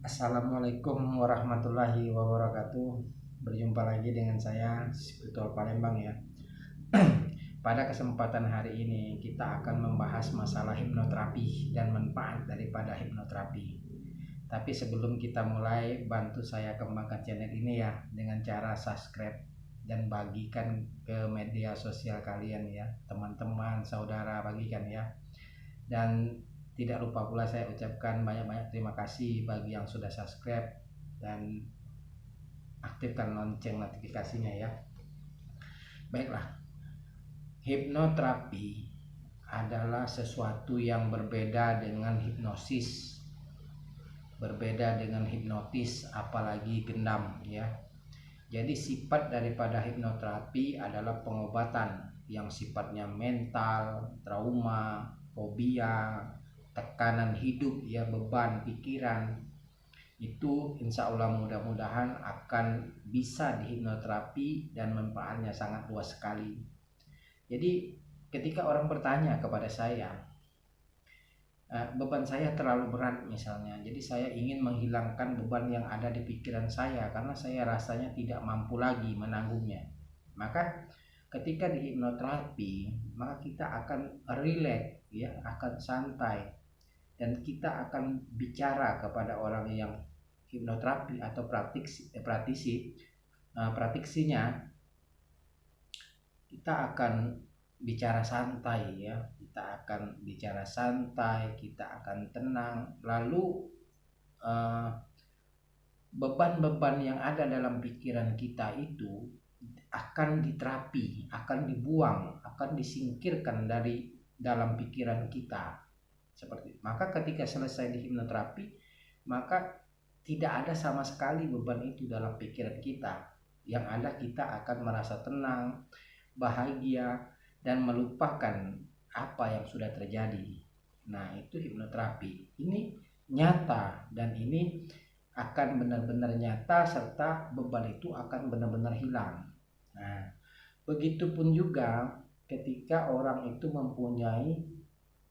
Assalamualaikum warahmatullahi wabarakatuh. Berjumpa lagi dengan saya Spiritual Palembang ya. Pada kesempatan hari ini kita akan membahas masalah hipnoterapi dan manfaat daripada hipnoterapi. Tapi sebelum kita mulai, bantu saya kembangkan channel ini ya dengan cara subscribe dan bagikan ke media sosial kalian ya, teman-teman, saudara, bagikan ya. Dan tidak lupa pula saya ucapkan banyak-banyak terima kasih bagi yang sudah subscribe dan aktifkan lonceng notifikasinya ya. Baiklah, hipnoterapi adalah sesuatu yang berbeda dengan hipnosis, berbeda dengan hipnotis, apalagi gendam ya. Jadi sifat daripada hipnoterapi adalah pengobatan yang sifatnya mental, trauma, fobia, tekanan hidup ya, beban pikiran, itu insya Allah mudah-mudahan akan bisa dihipnoterapi dan manfaatnya sangat luas sekali. Jadi ketika orang bertanya kepada saya, beban saya terlalu berat misalnya, jadi saya ingin menghilangkan beban yang ada di pikiran saya karena saya rasanya tidak mampu lagi menanggungnya, maka ketika di hipnoterapi maka kita akan relax ya, akan santai, dan kita akan bicara kepada orang yang hipnoterapi atau praktisinya, kita akan bicara santai ya, kita akan bicara santai, kita akan tenang, lalu beban-beban yang ada dalam pikiran kita itu akan diterapi, akan dibuang, akan disingkirkan dari dalam pikiran kita. Seperti maka ketika selesai di hipnoterapi, maka tidak ada sama sekali beban itu dalam pikiran kita. Yang ada kita akan merasa tenang, bahagia, dan melupakan apa yang sudah terjadi. Nah, itu hipnoterapi. Ini nyata dan ini akan benar-benar nyata, serta beban itu akan benar-benar hilang. Nah, begitupun juga ketika orang itu mempunyai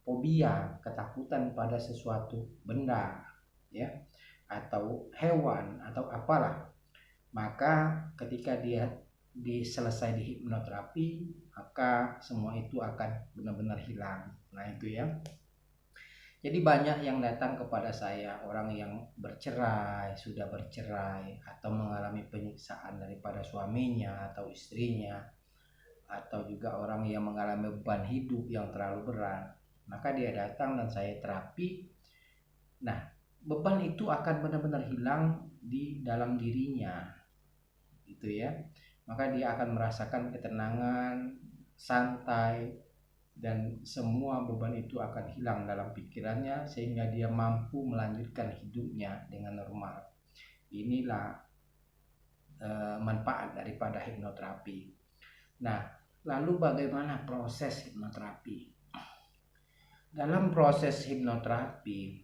fobia, ketakutan pada sesuatu benda ya, atau hewan atau apalah, maka ketika dia selesai di hipnoterapi, maka semua itu akan benar-benar hilang. Nah itu ya. Jadi banyak yang datang kepada saya, orang yang bercerai, sudah bercerai, atau mengalami penyiksaan daripada suaminya atau istrinya, atau juga orang yang mengalami beban hidup yang terlalu berat. Maka dia datang dan saya terapi. Nah, beban itu akan benar-benar hilang di dalam dirinya, gitu ya. Maka dia akan merasakan ketenangan, santai, dan semua beban itu akan hilang dalam pikirannya sehingga dia mampu melanjutkan hidupnya dengan normal. Inilah manfaat daripada hipnoterapi. Nah, lalu bagaimana proses hipnoterapi? Dalam proses hipnoterapi,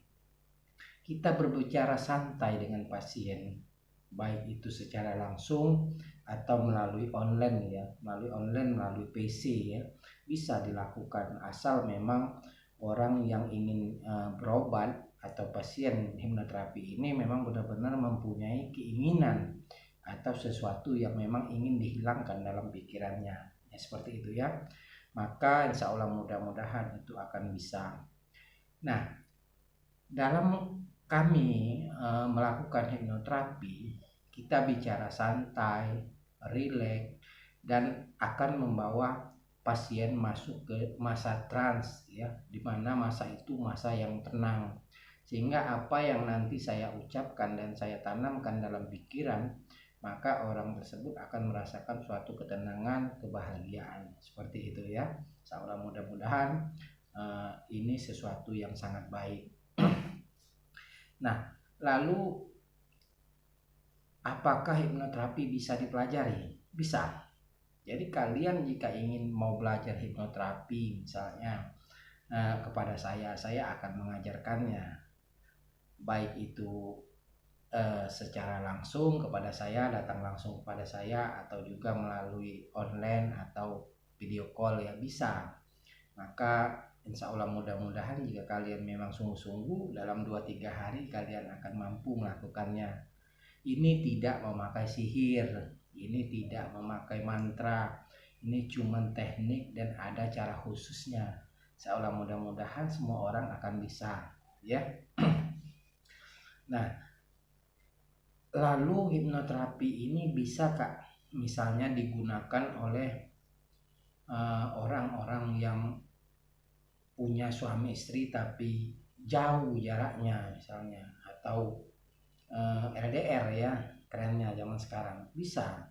kita berbicara santai dengan pasien, baik itu secara langsung atau melalui online ya, melalui PC ya, bisa dilakukan asal memang orang yang ingin berobat atau pasien hipnoterapi ini memang benar-benar mempunyai keinginan atau sesuatu yang memang ingin dihilangkan dalam pikirannya ya, seperti itu ya. Maka insya Allah mudah-mudahan itu akan bisa. Nah, dalam kami melakukan hipnoterapi, kita bicara santai, rileks, dan akan membawa pasien masuk ke masa trans ya, dimana masa itu masa yang tenang, sehingga apa yang nanti saya ucapkan dan saya tanamkan dalam pikiran, maka orang tersebut akan merasakan suatu ketenangan, kebahagiaan, seperti itu ya. Insyaallah mudah-mudahan ini sesuatu yang sangat baik. Nah, lalu apakah hipnoterapi bisa dipelajari? Bisa. Jadi kalian jika ingin mau belajar hipnoterapi misalnya kepada saya akan mengajarkannya, baik itu secara langsung kepada saya, datang langsung kepada saya, atau juga melalui online atau video call ya bisa. Maka insya Allah mudah-mudahan jika kalian memang sungguh-sungguh dalam 2-3 hari kalian akan mampu melakukannya. Ini tidak memakai sihir, ini tidak memakai mantra, ini cuma teknik dan ada cara khususnya. Insya Allah mudah-mudahan semua orang akan bisa, ya. Nah, lalu hipnoterapi ini bisa Kak misalnya digunakan oleh orang-orang yang punya suami istri tapi jauh jaraknya misalnya, atau LDR ya, kerennya zaman sekarang. Bisa,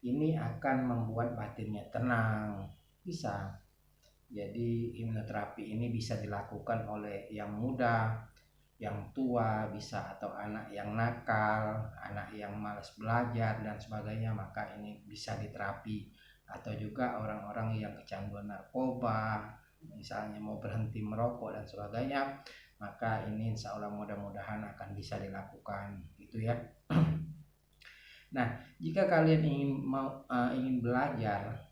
ini akan membuat batinnya tenang, bisa. Jadi hipnoterapi ini bisa dilakukan oleh yang muda, yang tua, bisa, atau anak yang nakal, anak yang malas belajar dan sebagainya, maka ini bisa diterapi. Atau juga orang-orang yang kecanduan narkoba, misalnya mau berhenti merokok dan sebagainya, maka ini insya Allah mudah-mudahan akan bisa dilakukan, gitu ya. Nah, jika kalian ingin belajar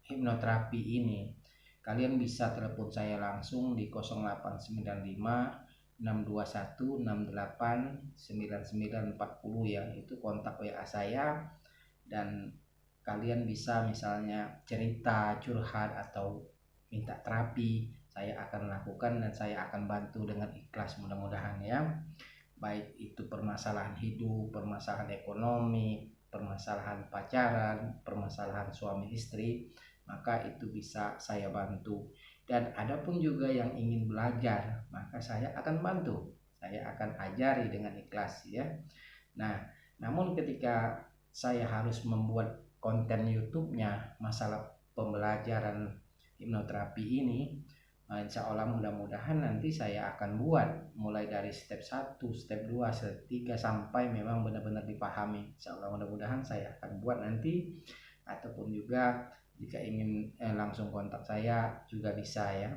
hipnoterapi ini, kalian bisa telepon saya langsung di 0895 621 68 9940 ya, itu kontak WA saya. Dan kalian bisa misalnya cerita, curhat, atau minta terapi, saya akan lakukan dan saya akan bantu dengan ikhlas mudah-mudahan ya. Baik itu permasalahan hidup, permasalahan ekonomi, permasalahan pacaran, permasalahan suami istri, maka itu bisa saya bantu. Dan adapun juga yang ingin belajar, maka saya akan bantu, saya akan ajari dengan ikhlas ya. Nah, namun ketika saya harus membuat konten YouTube-nya masalah pembelajaran hipnoterapi ini, insya Allah mudah-mudahan nanti saya akan buat mulai dari step 1, step 2, step 3 sampai memang benar-benar dipahami. Insya Allah mudah-mudahan saya akan buat nanti, ataupun juga jika ingin langsung kontak saya juga bisa ya.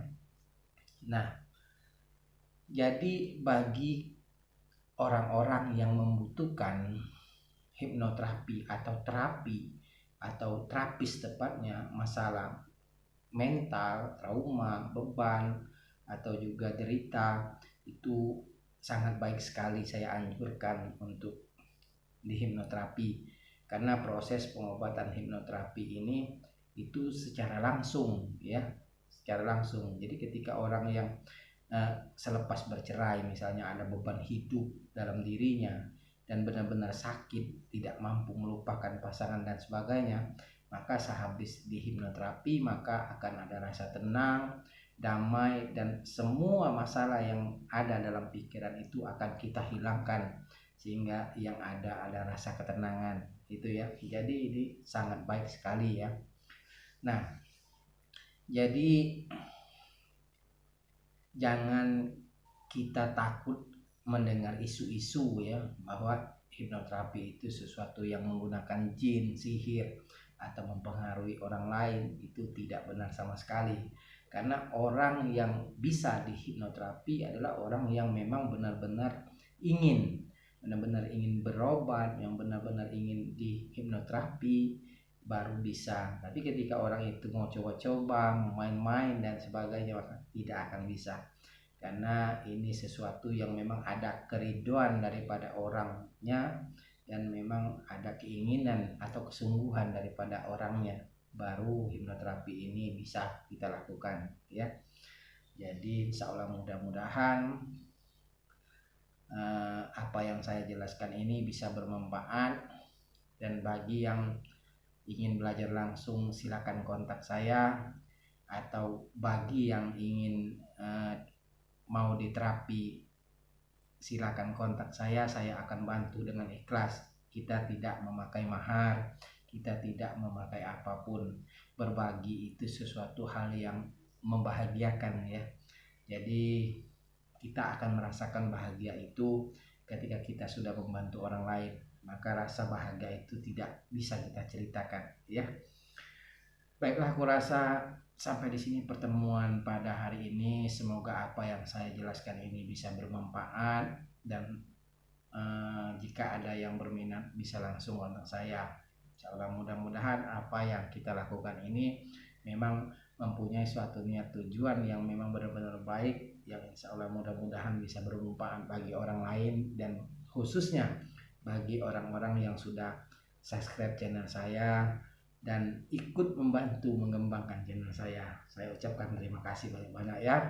Nah, jadi bagi orang-orang yang membutuhkan hipnoterapi atau terapi atau terapis tepatnya masalah mental, trauma, beban, atau juga derita, itu sangat baik sekali saya anjurkan untuk dihipnoterapi, karena proses pengobatan hipnoterapi ini itu secara langsung ya, secara langsung. Jadi ketika orang yang selepas bercerai misalnya ada beban hidup dalam dirinya dan benar-benar sakit, tidak mampu melupakan pasangan dan sebagainya, maka sehabis dihipnoterapi maka akan ada rasa tenang, damai, dan semua masalah yang ada dalam pikiran itu akan kita hilangkan, sehingga yang ada rasa ketenangan itu ya. Jadi ini sangat baik sekali ya. Nah, jadi jangan kita takut mendengar isu-isu ya bahwa hipnoterapi itu sesuatu yang menggunakan jin, sihir, atau mempengaruhi orang lain. Itu tidak benar sama sekali, karena orang yang bisa dihipnoterapi adalah orang yang memang benar-benar ingin berobat, yang benar-benar ingin dihipnoterapi baru bisa. Tapi ketika orang itu mau coba-coba, main-main dan sebagainya, maka tidak akan bisa, karena ini sesuatu yang memang ada keriduan daripada orangnya dan memang ada keinginan atau kesungguhan daripada orangnya, baru hipnoterapi ini bisa kita lakukan ya. Jadi insya Allah mudah-mudahan apa yang saya jelaskan ini bisa bermanfaat, dan bagi yang ingin belajar langsung silakan kontak saya, atau bagi yang ingin mau diterapi silakan kontak saya akan bantu dengan ikhlas. Kita tidak memakai mahar, kita tidak memakai apapun. Berbagi itu sesuatu hal yang membahagiakan ya. Jadi kita akan merasakan bahagia itu ketika kita sudah membantu orang lain, maka rasa bahagia itu tidak bisa kita ceritakan ya. Baiklah, aku rasa sampai di sini pertemuan pada hari ini. Semoga apa yang saya jelaskan ini bisa bermanfaat, dan jika ada yang berminat bisa langsung kontak saya. Insyaallah mudah-mudahan apa yang kita lakukan ini memang mempunyai suatu niat tujuan yang memang benar-benar baik, yang insya Allah mudah-mudahan bisa bermanfaat bagi orang lain, dan khususnya bagi orang-orang yang sudah subscribe channel saya dan ikut membantu mengembangkan channel saya. Saya ucapkan terima kasih banyak-banyak ya.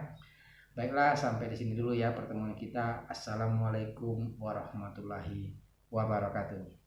Baiklah, sampai di sini dulu ya pertemuan kita. Assalamualaikum warahmatullahi wabarakatuh.